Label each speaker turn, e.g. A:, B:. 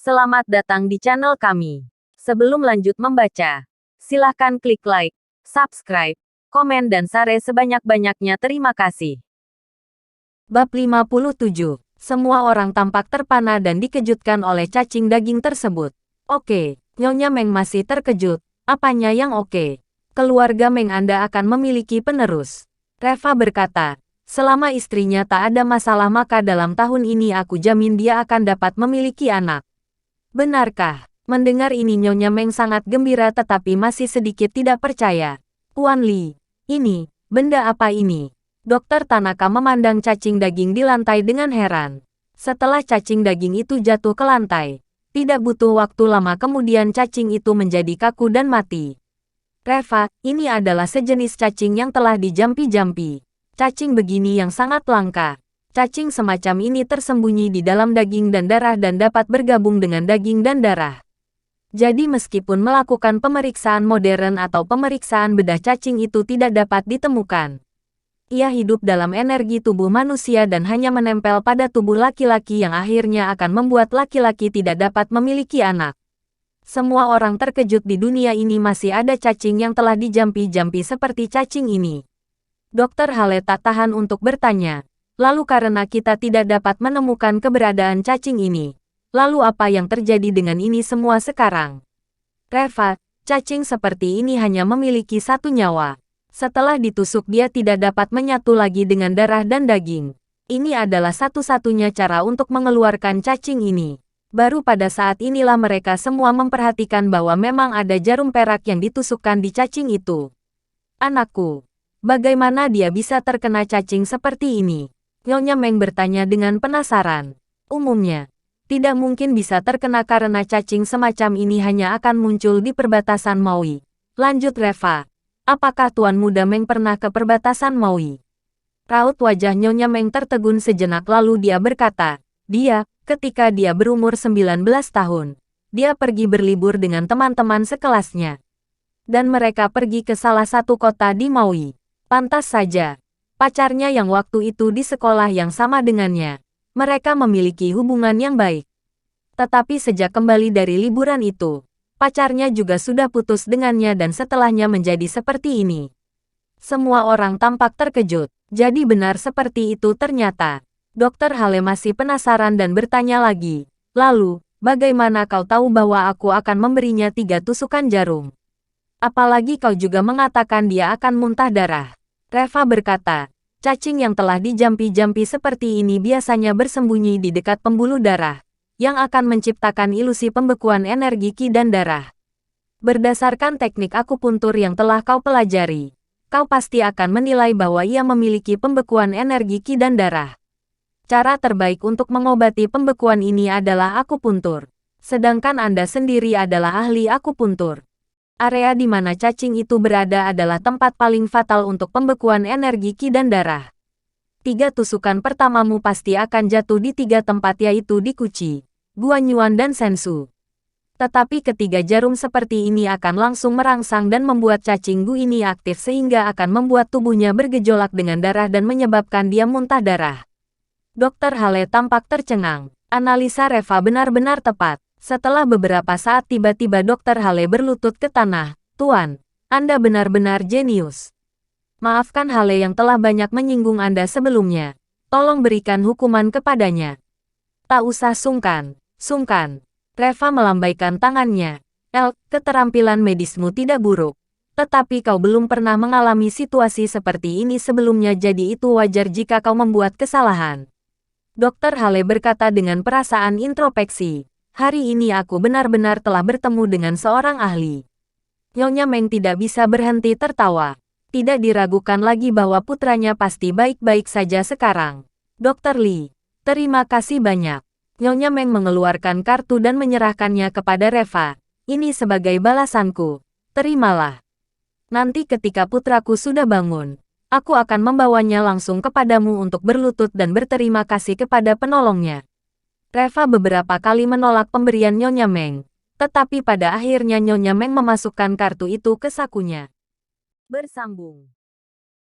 A: Selamat datang di channel kami. Sebelum lanjut membaca, silahkan klik like, subscribe, komen dan share sebanyak-banyaknya. Terima kasih. Bab 57. Semua orang tampak terpana dan dikejutkan oleh cacing daging tersebut. Oke, Nyonya Meng masih terkejut. Apanya yang oke? Keluarga Meng Anda akan memiliki penerus. Reva berkata, selama istrinya tak ada masalah maka dalam tahun ini aku jamin dia akan dapat memiliki anak. Benarkah? Mendengar ini Nyonya Meng sangat gembira tetapi masih sedikit tidak percaya. Tuan Li, ini, benda apa ini? Dokter Tanaka memandang cacing daging di lantai dengan heran. Setelah cacing daging itu jatuh ke lantai, tidak butuh waktu lama kemudian cacing itu menjadi kaku dan mati. Reva, ini adalah sejenis cacing yang telah dijampi-jampi. Cacing begini yang sangat langka. Cacing semacam ini tersembunyi di dalam daging dan darah dan dapat bergabung dengan daging dan darah. Jadi meskipun melakukan pemeriksaan modern atau pemeriksaan bedah cacing itu tidak dapat ditemukan. Ia hidup dalam energi tubuh manusia dan hanya menempel pada tubuh laki-laki yang akhirnya akan membuat laki-laki tidak dapat memiliki anak. Semua orang terkejut di dunia ini masih ada cacing yang telah dijampi-jampi seperti cacing ini. Dokter Hale tak tahan untuk bertanya. Lalu karena kita tidak dapat menemukan keberadaan cacing ini, lalu apa yang terjadi dengan ini semua sekarang? Reva, cacing seperti ini hanya memiliki satu nyawa. Setelah ditusuk dia tidak dapat menyatu lagi dengan darah dan daging. Ini adalah satu-satunya cara untuk mengeluarkan cacing ini. Baru pada saat inilah mereka semua memperhatikan bahwa memang ada jarum perak yang ditusukkan di cacing itu. Anakku, bagaimana dia bisa terkena cacing seperti ini? Nyonya Meng bertanya dengan penasaran. Umumnya, tidak mungkin bisa terkena karena cacing semacam ini hanya akan muncul di perbatasan Maui. Lanjut Reva. Apakah Tuan Muda Meng pernah ke perbatasan Maui? Raut wajah Nyonya Meng tertegun sejenak lalu dia berkata, ketika dia berumur 19 tahun, dia pergi berlibur dengan teman-teman sekelasnya. Dan mereka pergi ke salah satu kota di Maui. Pantas saja. Pacarnya yang waktu itu di sekolah yang sama dengannya. Mereka memiliki hubungan yang baik. Tetapi sejak kembali dari liburan itu, pacarnya juga sudah putus dengannya dan setelahnya menjadi seperti ini. Semua orang tampak terkejut. Jadi benar seperti itu ternyata. Dokter Hale masih penasaran dan bertanya lagi. Lalu, bagaimana kau tahu bahwa aku akan memberinya 3 tusukan jarum? Apalagi kau juga mengatakan dia akan muntah darah. Reva berkata, cacing yang telah dijampi-jampi seperti ini biasanya bersembunyi di dekat pembuluh darah, yang akan menciptakan ilusi pembekuan energi ki dan darah. Berdasarkan teknik akupuntur yang telah kau pelajari, kau pasti akan menilai bahwa ia memiliki pembekuan energi ki dan darah. Cara terbaik untuk mengobati pembekuan ini adalah akupuntur. Sedangkan Anda sendiri adalah ahli akupuntur. Area di mana cacing itu berada adalah tempat paling fatal untuk pembekuan energi ki dan darah. 3 tusukan pertamamu pasti akan jatuh di 3 tempat yaitu di Kuci, Guanyuan dan Sensu. Tetapi ketiga jarum seperti ini akan langsung merangsang dan membuat cacing gu ini aktif sehingga akan membuat tubuhnya bergejolak dengan darah dan menyebabkan dia muntah darah. Dokter Hale tampak tercengang. Analisa Reva benar-benar tepat. Setelah beberapa saat tiba-tiba Dokter Hale berlutut ke tanah. Tuan, Anda benar-benar jenius. Maafkan Hale yang telah banyak menyinggung Anda sebelumnya. Tolong berikan hukuman kepadanya. Tak usah sungkan. Reva melambaikan tangannya. Keterampilan medismu tidak buruk. Tetapi kau belum pernah mengalami situasi seperti ini sebelumnya jadi itu wajar jika kau membuat kesalahan. Dokter Hale berkata dengan perasaan introspeksi. Hari ini aku benar-benar telah bertemu dengan seorang ahli. Nyonya Meng tidak bisa berhenti tertawa. Tidak diragukan lagi bahwa putranya pasti baik-baik saja sekarang. Dokter Li, terima kasih banyak. Nyonya Meng mengeluarkan kartu dan menyerahkannya kepada Reva. Ini sebagai balasanku. Terimalah. Nanti ketika putraku sudah bangun, aku akan membawanya langsung kepadamu untuk berlutut dan berterima kasih kepada penolongnya. Reva beberapa kali menolak pemberian Nyonya Meng, tetapi pada akhirnya Nyonya Meng memasukkan kartu itu ke sakunya. Bersambung.